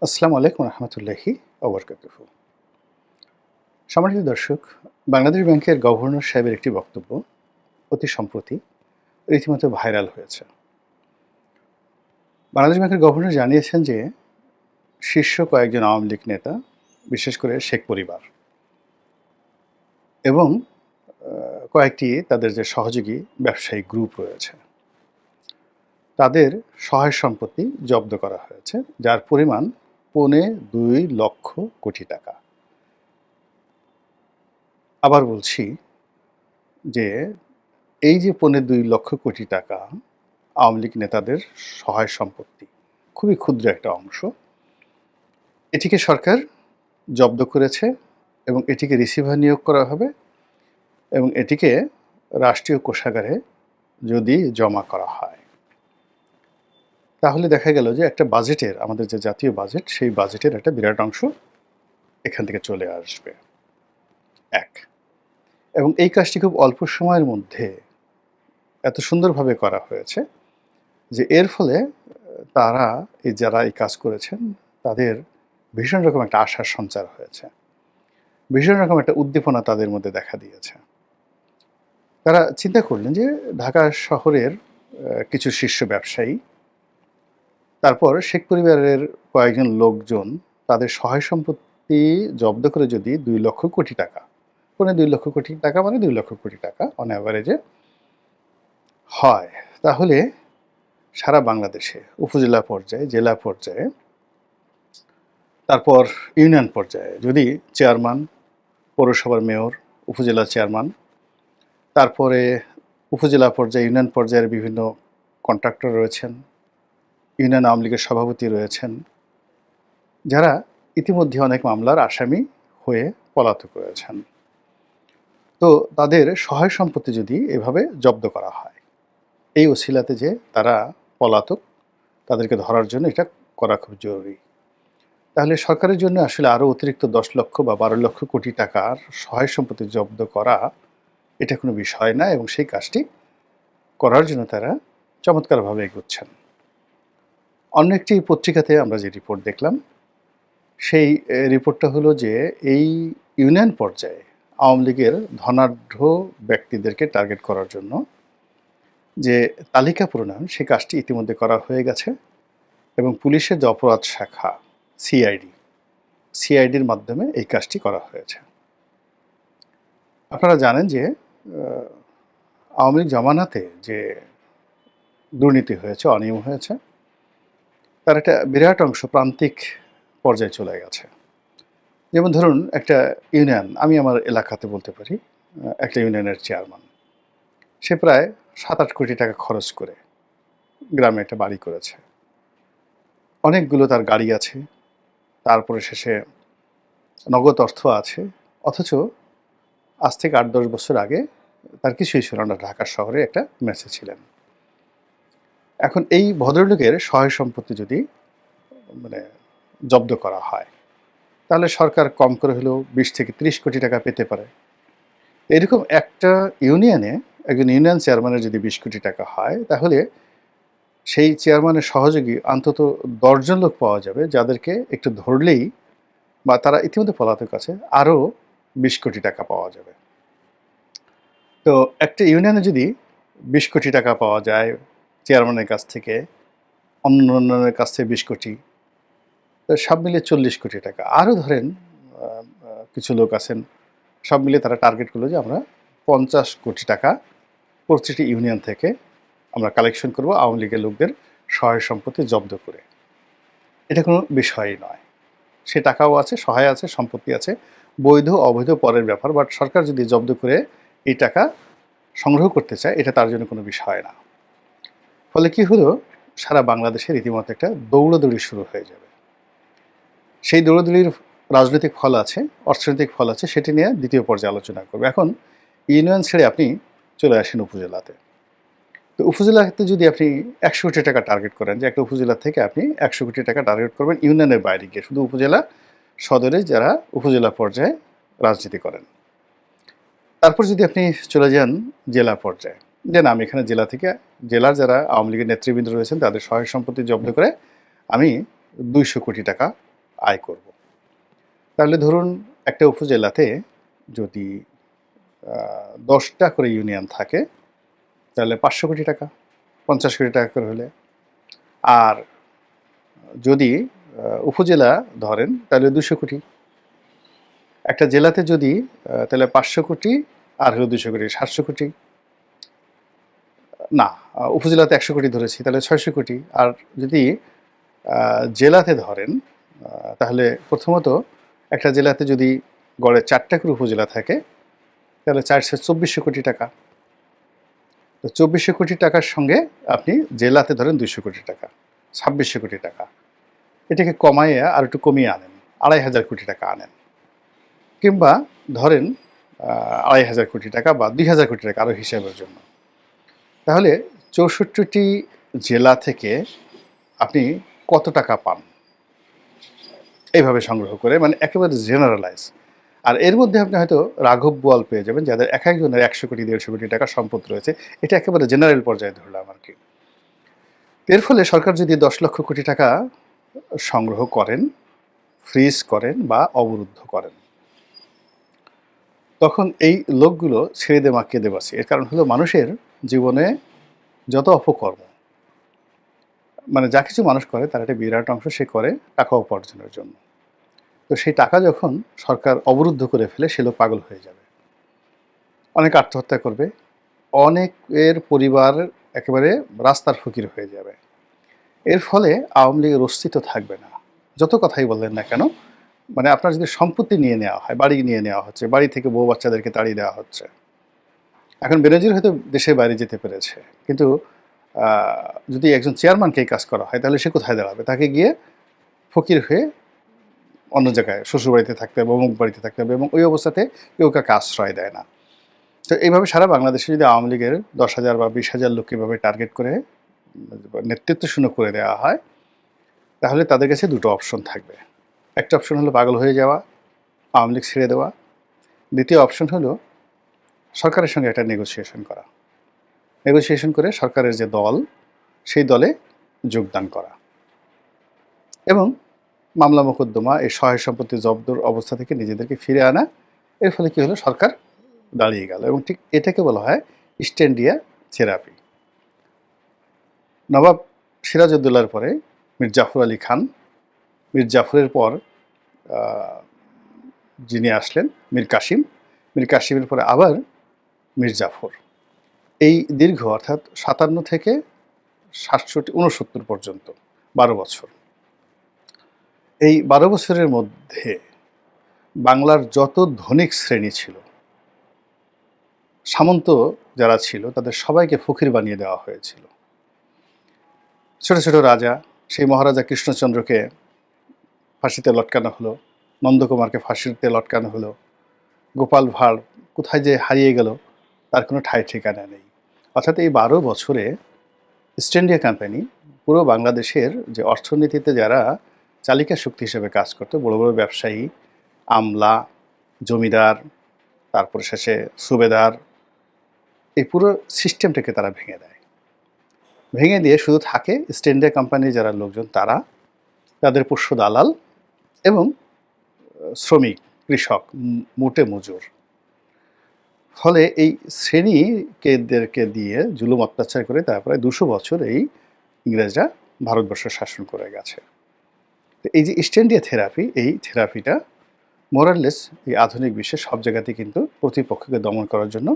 আসসালামু আলাইকুম রহমতুল্লাহি ওবরকাতুহু। সম্মানিত দর্শক, বাংলাদেশ ব্যাংকের গভর্নর সাহেবের একটি বক্তব্য অতি সম্প্রতি রীতিমতো ভাইরাল হয়েছে। বাংলাদেশ ব্যাংকের গভর্নর জানিয়েছেন যে শীর্ষ কয়েকজন আওয়ামী লীগ নেতা, বিশেষ করে শেখ পরিবার এবং কয়েকটি তাদের যে সহযোগী ব্যবসায়ী গ্রুপ রয়েছে, তাদের সহায় সম্পত্তি জব্দ করা হয়েছে, যার পরিমাণ 2.25 লক্ষ টাকা। আবার বলছি যে এই যে 2.25 টাকা আওয়ামী লীগ নেতাদের সহায় সম্পত্তি, খুবই ক্ষুদ্র একটা অংশ, এটিকে সরকার জব্দ করেছে এবং এটিকে রিসিভার নিয়োগ করা হবে এবং এটিকে রাষ্ট্রীয় কোষাগারে যদি জমা করা হয়, তাহলে দেখা গেল যে একটা বাজেটের, আমাদের যে জাতীয় বাজেট, সেই বাজেটের একটা বিরাট অংশ এখান থেকে চলে আসবে। এক, এবং এই কাজটি খুব অল্প সময়ের মধ্যে এত সুন্দরভাবে করা হয়েছে যে এর ফলে তারা যারা এই কাজ করেছেন তাদের ভীষণ রকম একটা আশার সঞ্চার হয়েছে, ভীষণ রকম একটা উদ্দীপনা তাদের মধ্যে দেখা দিয়েছে। তারা চিন্তা করলেন যে ঢাকা শহরের কিছু শীর্ষ ব্যবসায়ী, তারপর শেখ পরিবারের কয়েকজন লোকজন তাদের সহায় সম্পত্তি জব্দ করে যদি 2 লক্ষ কোটি টাকা, 2.25 লক্ষ টাকা মানে 2 লক্ষ কোটি টাকা অন অ্যাভারেজে হয়, তাহলে সারা বাংলাদেশে উপজেলা পর্যায়ে, জেলা পর্যায়ে, তারপর ইউনিয়ন পর্যায়ে যদি চেয়ারম্যান, পৌরসভার মেয়র, উপজেলা চেয়ারম্যান, তারপরে উপজেলা পর্যায়ে, ইউনিয়ন পর্যায়ের বিভিন্ন কন্ট্রাক্টর রয়েছেন, ইউনিয়ন আওয়ামী লীগের সভাপতি রয়েছেন, যারা ইতিমধ্যে অনেক মামলার আসামি হয়ে পলাতক রয়েছেন, তো তাদের সহায় সম্পত্তি যদি এভাবে জব্দ করা হয়, এই ওসিলাতে যে তারা পলাতক, তাদেরকে ধরার জন্য এটা করা খুব জরুরি। তাহলে সরকারের জন্য আসলে আরও অতিরিক্ত 10 লক্ষ বা 12 লক্ষ কোটি টাকার সহায় সম্পত্তি জব্দ করা এটা কোনো বিষয় না, এবং সেই কাজটি করার জন্য তারা চমৎকারভাবে এগোচ্ছেন। অন্য একটি পত্রিকাতে আমরা যে রিপোর্ট দেখলাম, সেই রিপোর্টটা হলো যে এই ইউনিয়ন পর্যায়ে আওয়ামী লীগের ধনাঢ্য ব্যক্তিদেরকে টার্গেট করার জন্য যে তালিকা প্রণয়ন, সেই কাজটি ইতিমধ্যে করা হয়ে গেছে এবং পুলিশের যে অপরাধ শাখা সিআইডির মাধ্যমে এই কাজটি করা হয়েছে। আপনারা জানেন যে আওয়ামী লীগ জমানাতে যে দুর্নীতি হয়েছে, অনিয়ম হয়েছে, তার একটা বিরাট অংশ প্রান্তিক পর্যায়ে চলে গেছে। যেমন ধরুন একটা ইউনিয়ন, আমি আমার এলাকাতে বলতে পারি, একটা ইউনিয়নের চেয়ারম্যান, সে প্রায় 7-8 কোটি টাকা খরচ করে গ্রামে একটা বাড়ি করেছে, অনেকগুলো তার গাড়ি আছে, তারপরে শেষে নগদ অর্থ আছে, অথচ আজ থেকে 8-10 বছর আগে তার কিছুই ছিল না, ঢাকা শহরে একটা মেসে ছিলেন। এখন এই ভদ্রলোকের সহায় সম্পত্তি যদি মানে জব্দ করা হয়, তাহলে সরকার কম করে হলেও 20 থেকে 30 কোটি টাকা পেতে পারে। এরকম একটা ইউনিয়নে একজন ইউনিয়ন চেয়ারম্যানের যদি 20 কোটি টাকা হয়, তাহলে সেই চেয়ারম্যানের সহযোগী অন্তত 10 জন লোক পাওয়া যাবে, যাদেরকে একটু ধরলেই বা তারা ইতিমধ্যে পলাতক আছে, আরও 20 কোটি টাকা পাওয়া যাবে। তো একটা ইউনিয়নে যদি 20 কোটি টাকা পাওয়া যায় চেয়ারম্যানের কাছ থেকে, অন্যান্যের কাছ থেকে 20 কোটি, তো সব মিলিয়ে 40 কোটি টাকা। আরও ধরেন কিছু লোক আছেন, সব মিলিয়ে তারা টার্গেট করলো যে আমরা 50 কোটি টাকা প্রতিটি ইউনিয়ন থেকে আমরা কালেকশন করব আওয়ামী লীগের লোকদের সহায় সম্পত্তি জব্দ করে। এটা কোনো বিষয়ই নয়, সে টাকাও আছে, সহায় আছে, সম্পত্তি আছে, বৈধ অবৈধ পরের ব্যাপার, বাট সরকার যদি জব্দ করে এই টাকা সংগ্রহ করতে চায়, এটা তার জন্য কোনো বিষয় না। ফলে কি হলো, সারা বাংলাদেশে রীতিমতো একটা দৌড়াদৌড়ি শুরু হয়ে যাবে। সেই দৌড়াদৌড়ির রাজনৈতিক ফল আছে, অর্থনৈতিক ফল আছে, সেটি নিয়ে দ্বিতীয় পর্যায়ে আলোচনা করবে। এখন ইউনিয়ন ছেড়ে আপনি চলে আসেন উপজেলাতে। তো উপজেলাতে যদি আপনি 100 কোটি টাকা টার্গেট করেন, যে একটা উপজেলা থেকে আপনি 100 কোটি টাকা টার্গেট করবেন ইউনিয়নের বাইরে গিয়ে, শুধু উপজেলা সদরে যারা উপজেলা পর্যায়ে রাজনীতি করেন। তারপর যদি আপনি চলে যান জেলা পর্যায়ে, যে না, আমি এখানে জেলা থেকে, জেলার যারা আওয়ামী লীগের নেতৃবৃন্দ রয়েছেন তাদের সহায় সম্পত্তি জব্দ করে আমি 200 কোটি টাকা আয় করব। তাহলে ধরুন একটা উপজেলাতে যদি 10টা করে ইউনিয়ন থাকে তাহলে 500 কোটি টাকা, 50 কোটি টাকা করে হলে। আর যদি উপজেলা ধরেন তাহলে 200 কোটি। একটা জেলাতে যদি তাহলে 500 কোটি আর হলো 200 কোটি, 700 কোটি। না, উপজেলাতে 100 কোটি ধরেছি, তাহলে 600 কোটি। আর যদি জেলাতে ধরেন তাহলে প্রথমত একটা জেলাতে যদি গড়ে 4টা করে উপজেলা থাকে তাহলে 424 কোটি টাকা। তো 24 কোটি টাকার সঙ্গে আপনি জেলাতে ধরেন 200 কোটি টাকা, 26 কোটি টাকা। এটাকে কমাইয়ে আর একটু কমিয়ে আনেন, 2500 কোটি টাকা আনেন। কিংবা ধরেন 2500 কোটি টাকা বা 2000 কোটি টাকা, আরও হিসাবের জন্য। তাহলে 64টি জেলা থেকে আপনি কত টাকা পান এইভাবে সংগ্রহ করে, মানে একেবারে জেনারেলাইজ। আর এর মধ্যে আপনি হয়তো রাঘব বোয়াল পেয়ে যাবেন যাদের এক একজনের 100 কোটি 150 কোটি টাকা সম্পদ রয়েছে। এটা একেবারে জেনারেল পর্যায়ে ধরলাম আর কি। এর ফলে সরকার যদি 10 লক্ষ কোটি টাকা সংগ্রহ করেন, ফ্রিজ করেন বা অবরুদ্ধ করেন, তখন এই লোকগুলো ছেড়ে দে মা কেঁদে বাঁচি। এর কারণ হলো মানুষের জীবনে যত অপকর্ম, মানে যা কিছু মানুষ করে তার একটা বিরাট অংশ সে করে টাকা উপার্জনের জন্য। তো সেই টাকা যখন সরকার অবরুদ্ধ করে ফেলে সে লোক পাগল হয়ে যাবে, অনেক আত্মহত্যা করবে, অনেকের পরিবার একেবারে রাস্তার ফকির হয়ে যাবে। এর ফলে আওয়ামী লীগের অস্তিত্ব থাকবে না, যত কথাই বললেন না কেন। মানে আপনার যদি সম্পত্তি নিয়ে নেওয়া হয়, বাড়ি নিয়ে নেওয়া হচ্ছে, বাড়ি থেকে বউ বাচ্চাদেরকে তাড়িয়ে দেওয়া হচ্ছে। এখন বেনজির হয়তো দেশের বাইরে যেতে পেরেছে, কিন্তু যদি একজন চেয়ারম্যানকে এই কাজ করা হয় তাহলে সে কোথায় দাঁড়াবে? তাকে গিয়ে ফকির হয়ে অন্য জায়গায় শ্বশুরবাড়িতে থাকতে হবে, অমুক বাড়িতে থাকতে হবে, এবং ওই অবস্থাতে কেউ কাউকে আশ্রয় দেয় না। তো এইভাবে সারা বাংলাদেশে যদি আওয়ামী লীগের 10,000 বা 20,000 লোককে এভাবে টার্গেট করে নেতৃত্ব শূন্য করে দেওয়া হয়, তাহলে তাদের কাছে দুটো অপশন থাকবে। একটা অপশন হলো পাগল হয়ে যাওয়া, আওয়ামী লীগ ছেড়ে দেওয়া। দ্বিতীয় অপশন হলো সরকারের সঙ্গে একটা নেগোসিয়েশন করা, নেগোসিয়েশন করে সরকারের যে দল সেই দলে যোগদান করা এবং মামলা মোকদ্দমা এই সহায় সম্পত্তি জব্দর অবস্থা থেকে নিজেদেরকে ফিরে আনা। এর ফলে কী হলো? সরকার দাঁড়িয়ে গেল। এবং ঠিক এটাকে বলা হয় ইস্ট ইন্ডিয়া থেরাপি। নবাব সিরাজউদ্দৌলার পরে মীর জাফর আলী খান, মীর জাফরের পর যিনি আসলেন মীর কাসিম, মীর কাসিমের পরে আবার মীর জাফর। এই দীর্ঘ অর্থাৎ 57 থেকে 67 পর্যন্ত 12 বছর। এই 12 বছরের মধ্যে বাংলার যত ধনিক শ্রেণী ছিল, সামন্ত যারা ছিল, তাদের সবাইকে ফকির বানিয়ে দেওয়া হয়েছিল। ছোট ছোট রাজা, সেই মহারাজা কৃষ্ণচন্দ্রকে ফাঁসিতে লটকানো হলো, নন্দকুমারকে ফাঁসিতে লটকানো হলো, গোপাল ভাঁড় কোথায় যে হারিয়ে গেল তার কোনো ঠাঁই ঠিকানা নেই। অর্থাৎ এই 12 বছরে ইস্ট ইন্ডিয়া কোম্পানি পুরো বাংলাদেশের যে অর্থনীতিতে যারা চালিকা শক্তি হিসেবে কাজ করতো, বড় বড় ব্যবসায়ী, আমলা, জমিদার, তারপরে শেষে সুবেদার, এই পুরো সিস্টেমটাকে তারা ভেঙে দেয়। ভেঙে দিয়ে শুধু থাকে ইস্ট ইন্ডিয়া কোম্পানির যারা লোকজন, তারা, তাদের পোষ্য দালাল এবং শ্রমিক, কৃষক, মোটে মজুর। ফলে এই শ্রেণীদেরকে দিয়ে জুলুম অত্যাচার করে তারপরে 200 বছর এই ইংরেজরা ভারতবর্ষ শাসন করে গেছে। তো এই যে ইস্ট ইন্ডিয়া থেরাপি, এই থেরাপিটা মোরাললেস এই আধুনিক বিশ্বের সব জায়গাতে কিন্তু প্রতিপক্ষকে দমন করার জন্য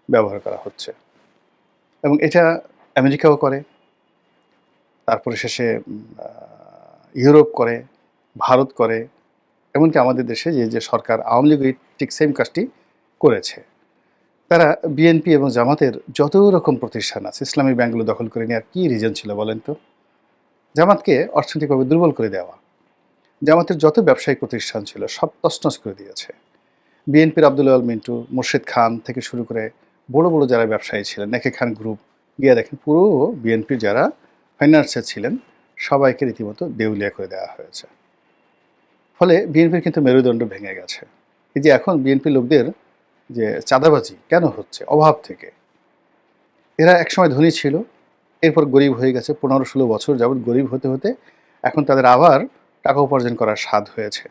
ব্যবহার করা হচ্ছে। এবং এটা আমেরিকাও করে, তারপরে শেষে ইউরোপ করে, ভারত করে, এমনকি আমাদের দেশে যে সরকার আওয়ামী লীগ ঠিক সেম কাজটি করেছে। তারা বিএনপি এবং জামাতের যত রকম প্রতিষ্ঠান আছে, ইসলামী ব্যাংকগুলো দখল করে নেওয়ার কী রিজন ছিল বলেন তো? জামাতকে অর্থনৈতিকভাবে দুর্বল করে দেওয়া। জামাতের যত ব্যবসায়িক প্রতিষ্ঠান ছিল সব তছনছ করে দিয়েছে। বিএনপির আব্দুল আল মিন্টু, মুর্শিদ খান থেকে শুরু করে বড় বড় যারা ব্যবসায়ী ছিলেন, নেকে খান গ্রুপ, গিয়ে দেখেন পুরো বিএনপির যারা ফাইন্যান্সে ছিলেন সবাইকে রীতিমতো দেউলিয়া করে দেওয়া হয়েছে। ফলে বিএনপির কিন্তু মেরুদণ্ড ভেঙে গেছে। এই যে এখন বিএনপি লোকদের যে চাঁদাবাজি কেন হচ্ছে? অভাব থেকে। এরা একসময় ধনী ছিল, এরপর গরিব হয়ে গেছে, 15-16 বছর যাবৎ গরিব হতে হতে এখন তাদের আবার টাকা উপার্জন করার স্বাদ হয়েছে।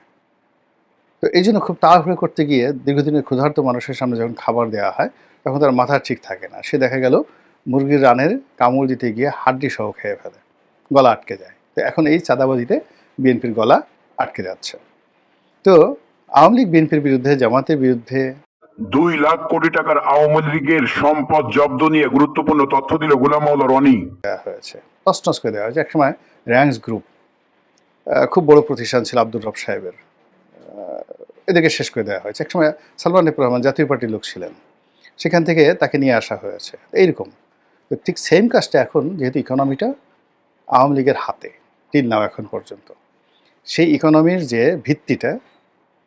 তো এই জন্য খুব তাড়াহুড়ো করতে গিয়ে দীর্ঘদিনের ক্ষুধার্ত মানুষের সামনে যখন খাবার দেওয়া হয়, তখন তার মাথা ঠিক থাকে না। সে দেখা গেল মুরগির রানের কামড় দিতে গিয়ে হাড্ডি সহ খেয়ে ফেলে, গলা আটকে যায়। তো এখন এই চাঁদাবাজিতে বিএনপির গলা আটকে যাচ্ছে। তো আওয়ামী লীগ বিএনপির বিরুদ্ধে, জামাতের বিরুদ্ধে 2 লাখ কোটি টাকার আওয়ামী লীগের সম্পদ জব্দ নিয়ে গুরুত্বপূর্ণ তথ্য দিল গোলাম মাওলা রনি। দেওয়া হয়েছে, তছনছ করে দেওয়া হয়েছে। একসময় র্যাঙ্কস গ্রুপ খুব বড় প্রতিষ্ঠান ছিল আব্দুর রব সাহেবের, এদেরকে শেষ করে দেওয়া হয়েছে। একসময় সালমান এফ রহমান জাতীয় পার্টির লোক ছিলেন, সেখান থেকে তাকে নিয়ে আসা হয়েছে। এইরকম তো ঠিক সেম কাজটা এখন, যেহেতু ইকোনমিটা আওয়ামী লীগের হাতে টিল নাও এখন পর্যন্ত, সেই ইকোনমির যে ভিত্তিটা,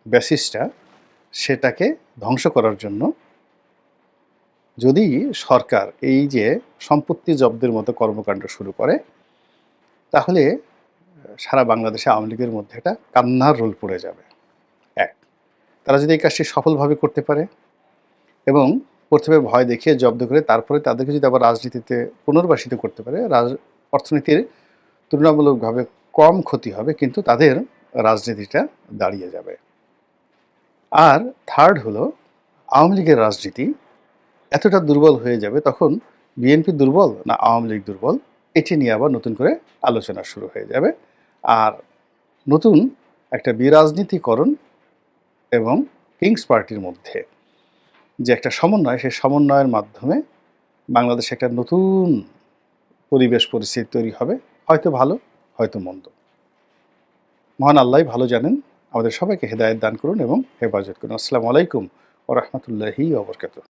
বেসিসটা, সেটাকে ধ্বংস করার জন্য যদি সরকার এই যে সম্পত্তি জব্দের মতো কর্মকাণ্ড শুরু করে, তাহলে সারা বাংলাদেশে আওয়ামী লীগের মধ্যে একটা কান্নার রোল পড়ে যাবে। এক, তারা যদি এই কাজটি সফলভাবে করতে পারে এবং প্রথমে ভয় দেখিয়ে জব্দ করে তারপরে তাদেরকে যদি আবার রাজনীতিতে পুনর্বাসিত করতে পারে, অর্থনীতির তুলনামূলকভাবে কম ক্ষতি হবে, কিন্তু তাদের রাজনীতিটা দাঁড়িয়ে যাবে। আর থার্ড হলো, আওয়ামী লীগের রাজনীতি এতটা দুর্বল হয়ে যাবে, তখন বিএনপি দুর্বল না আওয়ামী লীগ দুর্বল, এটি নিয়ে আবার নতুন করে আলোচনা শুরু হয়ে যাবে। আর নতুন একটা বিরাজনীতিকরণ এবং কিংস পার্টির মধ্যে যে একটা সমন্বয়, সেই সমন্বয়ের মাধ্যমে বাংলাদেশে একটা নতুন পরিবেশ পরিস্থিতি তৈরি হবে, হয়তো ভালো, হয়তো মন্দ। মহান আল্লাহই ভালো জানেন। আমাদের সবাইকে হেদায়েত দান করুন এবং হেফাজত করুন। আসসালামু আলাইকুম ওয়া রাহমাতুল্লাহি ওয়া বারাকাতুহু।